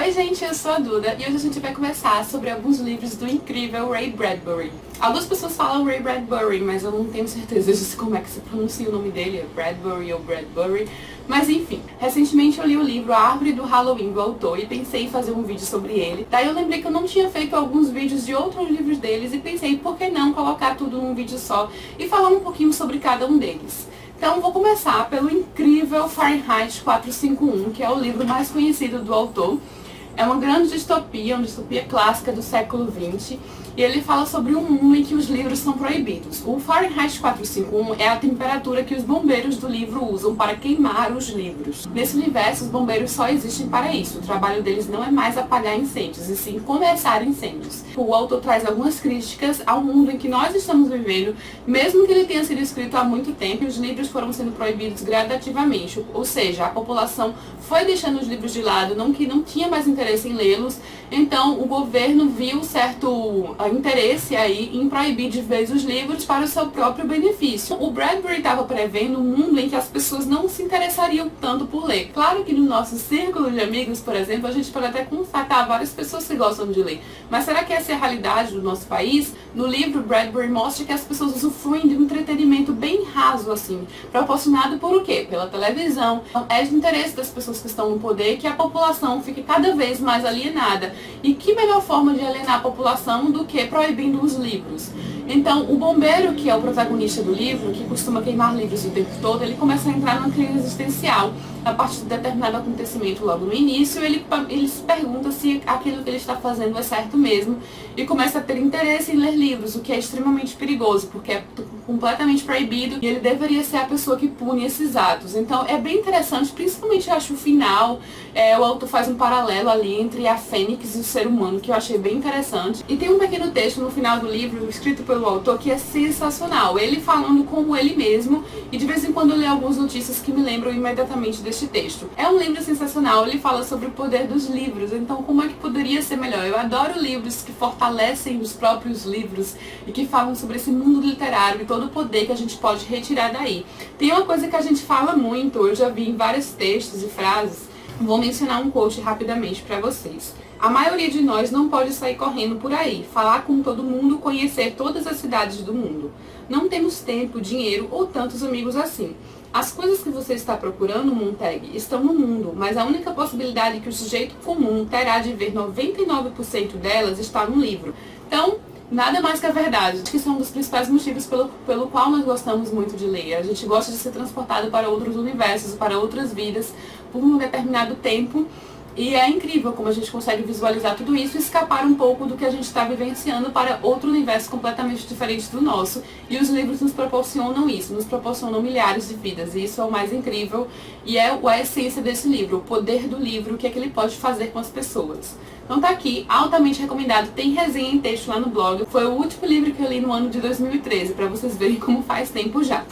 Oi gente, eu sou a Duda e hoje a gente vai conversar sobre alguns livros do incrível Ray Bradbury. Algumas pessoas falam Ray Bradbury, mas eu não tenho certeza de como é que se pronuncia o nome dele, é Bradbury ou Bradbury. Mas enfim, recentemente eu li o livro A Árvore do Halloween do autor e pensei em fazer um vídeo sobre ele. Daí eu lembrei que eu não tinha feito alguns vídeos de outros livros deles e pensei, por que não colocar tudo num vídeo só e falar um pouquinho sobre cada um deles. Então vou começar pelo incrível Fahrenheit 451, que é o livro mais conhecido do autor. É uma grande distopia, uma distopia clássica do século XX, e ele fala sobre um mundo em que os livros são proibidos. O Fahrenheit 451 é a temperatura que os bombeiros do livro usam para queimar os livros. Nesse universo, os bombeiros só existem para isso. O trabalho deles não é mais apagar incêndios, e sim começar incêndios. O autor traz algumas críticas ao mundo em que nós estamos vivendo, mesmo que ele tenha sido escrito há muito tempo, e os livros foram sendo proibidos gradativamente. Ou seja, a população foi deixando os livros de lado, que não tinha mais interesse em lê-los, então o governo viu certo interesse aí em proibir de vez os livros para o seu próprio benefício. O Bradbury estava prevendo um mundo em que as pessoas não se interessariam tanto por ler. Claro que no nosso círculo de amigos, por exemplo, a gente pode até constatar várias pessoas que gostam de ler. Mas será que essa é a realidade do nosso país? No livro, Bradbury mostra que as pessoas usufruem de um entretenimento bem raso, assim, proporcionado por o quê? Pela televisão. Então, é de interesse das pessoas que estão no poder que a população fique cada vez mais alienada. E que melhor forma de alienar a população do que proibindo os livros? Então, o bombeiro, que é o protagonista do livro, que costuma queimar livros o tempo todo, ele começa a entrar numa crise existencial. A partir de determinado acontecimento logo no início, ele se pergunta se aquilo que ele está fazendo é certo mesmo e começa a ter interesse em ler livros, o que é extremamente perigoso, porque é completamente proibido e ele deveria ser a pessoa que pune esses atos. Então é bem interessante, principalmente eu acho o final, o autor faz um paralelo ali entre a fênix e o ser humano, que eu achei bem interessante. E tem um pequeno texto no final do livro, escrito pelo autor, que é sensacional, ele falando como ele mesmo, e de vez em quando eu leio algumas notícias que me lembram imediatamente deste texto. É um livro sensacional, ele fala sobre o poder dos livros, então como é que poderia ser melhor? Eu adoro livros que fortalecem os próprios livros e que falam sobre esse mundo literário e todo o poder que a gente pode retirar daí. Tem uma coisa que a gente fala muito, eu já vi em vários textos e frases, vou mencionar um quote rapidamente para vocês. A maioria de nós não pode sair correndo por aí, falar com todo mundo, conhecer todas as cidades do mundo. Não temos tempo, dinheiro ou tantos amigos assim. As coisas que você está procurando, Montag, estão no mundo, mas a única possibilidade que o sujeito comum terá de ver 99% delas está no livro. Então, nada mais que a verdade, que são um dos principais motivos pelo qual nós gostamos muito de ler. A gente gosta de ser transportado para outros universos, para outras vidas, por um determinado tempo. E é incrível como a gente consegue visualizar tudo isso e escapar um pouco do que a gente está vivenciando para outro universo completamente diferente do nosso. E os livros nos proporcionam isso, nos proporcionam milhares de vidas. E isso é o mais incrível e é a essência desse livro, o poder do livro, o que é que ele pode fazer com as pessoas. Então tá aqui, altamente recomendado, tem resenha em texto lá no blog. Foi o último livro que eu li no ano de 2013, para vocês verem como faz tempo já.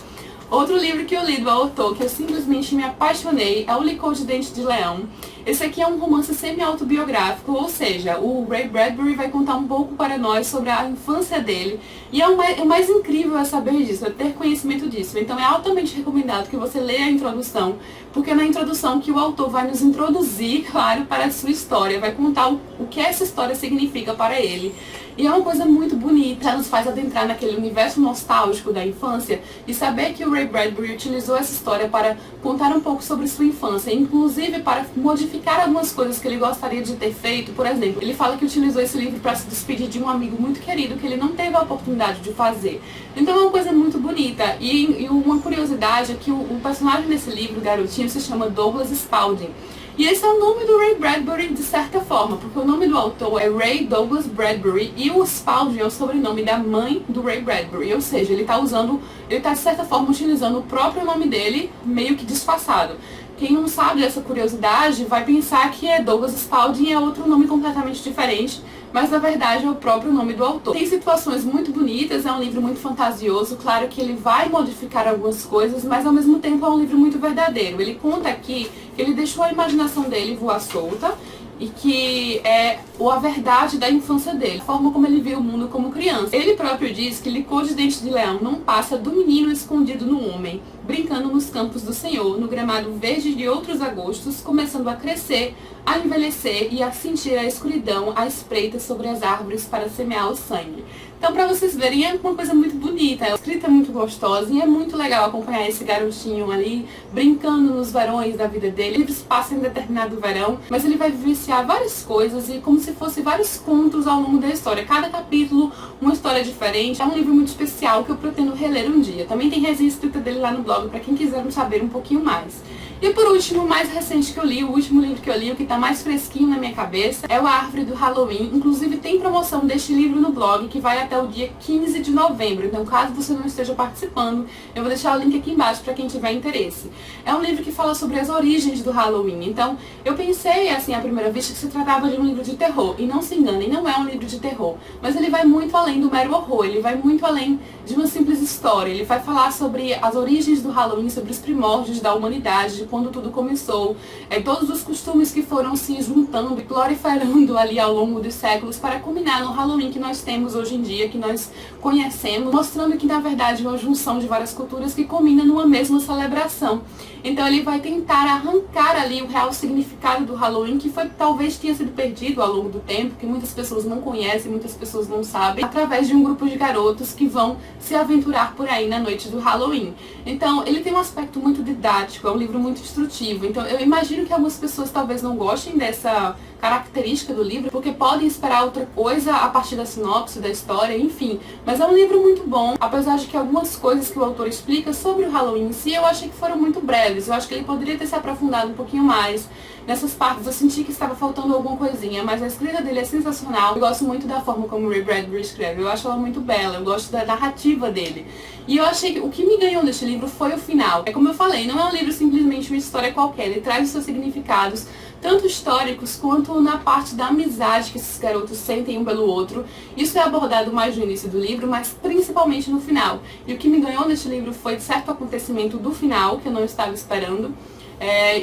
Outro livro que eu li do autor, que eu simplesmente me apaixonei, é O Licor de Dente de Leão. Esse aqui é um romance semi-autobiográfico, ou seja, o Ray Bradbury vai contar um pouco para nós sobre a infância dele. E o mais incrível é saber disso, é ter conhecimento disso. Então é altamente recomendado que você leia a introdução, porque é na introdução que o autor vai nos introduzir, claro, para a sua história, vai contar o que essa história significa para ele. E é uma coisa muito bonita, nos faz adentrar naquele universo nostálgico da infância e saber que o Ray Bradbury utilizou essa história para contar um pouco sobre sua infância, inclusive para modificar algumas coisas que ele gostaria de ter feito. Por exemplo, ele fala que utilizou esse livro para se despedir de um amigo muito querido que ele não teve a oportunidade de fazer. Então é uma coisa muito bonita. E uma curiosidade é que o personagem desse livro, o garotinho, se chama Douglas Spalding. E esse é o nome do Ray Bradbury de certa forma, porque o nome do autor é Ray Douglas Bradbury e o Spalding é o sobrenome da mãe do Ray Bradbury, ou seja, ele está de certa forma utilizando o próprio nome dele, meio que disfarçado. Quem não sabe dessa curiosidade vai pensar que Douglas Spalding é outro nome completamente diferente, mas na verdade é o próprio nome do autor. Tem situações muito bonitas, é um livro muito fantasioso, claro que ele vai modificar algumas coisas, mas ao mesmo tempo é um livro muito verdadeiro. Ele conta aqui que ele deixou a imaginação dele voar solta e que é a verdade da infância dele, a forma como ele viu o mundo como criança. Ele próprio diz que Licor de Dente de Leão não passa do menino escondido no homem, brincando nos campos do Senhor, no gramado verde de outros agostos, começando a crescer, a envelhecer e a sentir a escuridão à espreita sobre as árvores para semear o sangue. Então, para vocês verem, é uma coisa muito bonita, a escrita é muito gostosa e é muito legal acompanhar esse garotinho ali, brincando nos verões da vida dele. O livro se passa em determinado verão, mas ele vai vivenciar várias coisas e como se fossem vários contos ao longo da história. Cada capítulo, uma história diferente. É um livro muito especial que eu pretendo reler um dia. Também tem resenha escrita dele lá no blog, para quem quiser saber um pouquinho mais. E por último, o mais recente que eu li, o último livro que eu li, o que está mais fresquinho na minha cabeça, é o A Árvore do Halloween. Inclusive tem promoção deste livro no blog, que vai até o dia 15 de novembro. Então, caso você não esteja participando, eu vou deixar o link aqui embaixo para quem tiver interesse. É um livro que fala sobre as origens do Halloween. Então, eu pensei, assim, à primeira vista, que se tratava de um livro de terror. E não se enganem, não é um livro de terror. Mas ele vai muito além do mero horror, ele vai muito além de uma simples história. Ele vai falar sobre as origens do Halloween, sobre os primórdios da humanidade, quando tudo começou, todos os costumes que foram se juntando e proliferando ali ao longo dos séculos para culminar no Halloween que nós temos hoje em dia, que nós conhecemos, mostrando que na verdade é uma junção de várias culturas que culmina numa mesma celebração. Então ele vai tentar arrancar ali o real significado do Halloween, que talvez tenha sido perdido ao longo do tempo, que muitas pessoas não conhecem, muitas pessoas não sabem, através de um grupo de garotos que vão se aventurar por aí na noite do Halloween. Então ele tem um aspecto muito didático, é um livro muito instrutivo. Então eu imagino que algumas pessoas talvez não gostem dessa característica do livro, porque podem esperar outra coisa a partir da sinopse, da história, enfim. Mas é um livro muito bom, apesar de que algumas coisas que o autor explica sobre o Halloween em si, eu achei que foram muito breves. Eu acho que ele poderia ter se aprofundado um pouquinho mais nessas partes. Eu senti que estava faltando alguma coisinha, mas a escrita dele é sensacional. Eu gosto muito da forma como o Ray Bradbury escreve, eu acho ela muito bela, eu gosto da narrativa dele. E eu achei que o que me ganhou neste livro foi o final. É como eu falei, não é um livro simplesmente uma história qualquer, ele traz os seus significados, tanto históricos quanto na parte da amizade que esses garotos sentem um pelo outro. Isso é abordado mais no início do livro, mas principalmente no final. E o que me ganhou neste livro foi certo acontecimento do final, que eu não estava esperando.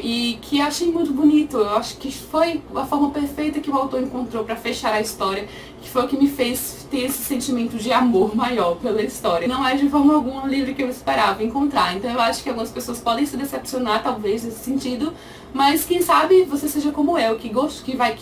E que achei muito bonito. Eu acho que foi a forma perfeita que o autor encontrou para fechar a história, que foi o que me fez ter esse sentimento de amor maior pela história. Não é de forma alguma um livro que eu esperava encontrar, então eu acho que algumas pessoas podem se decepcionar talvez nesse sentido, mas quem sabe você seja como eu, que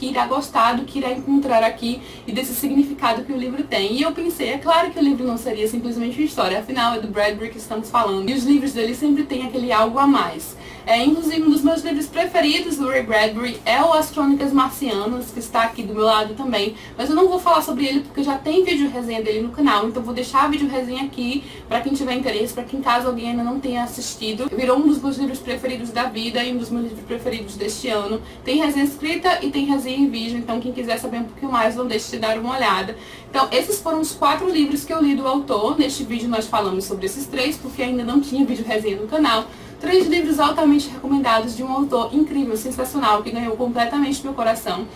irá gostar do que irá encontrar aqui e desse significado que o livro tem. E eu pensei, é claro que o livro não seria simplesmente uma história, afinal é do Bradbury que estamos falando, e os livros dele sempre têm aquele algo a mais. Inclusive, um dos meus livros preferidos do Ray Bradbury é o As Crônicas Marcianas, que está aqui do meu lado também. Mas eu não vou falar sobre ele porque já tem vídeo resenha dele no canal, então vou deixar a vídeo resenha aqui para quem tiver interesse, para quem caso alguém ainda não tenha assistido. Virou um dos meus livros preferidos da vida e um dos meus livros preferidos deste ano. Tem resenha escrita e tem resenha em vídeo, então quem quiser saber um pouquinho mais, não deixe de dar uma olhada. Então, esses foram os 4 livros que eu li do autor. Neste vídeo nós falamos sobre esses 3, porque ainda não tinha vídeo resenha no canal. 3 livros altamente recomendados de um autor incrível, sensacional, que ganhou completamente meu coração.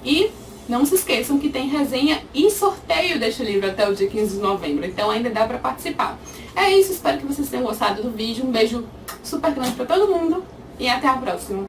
E não se esqueçam que tem resenha e sorteio deste livro até o dia 15 de novembro, então ainda dá pra participar. É isso, espero que vocês tenham gostado do vídeo. Um beijo super grande pra todo mundo e até a próxima.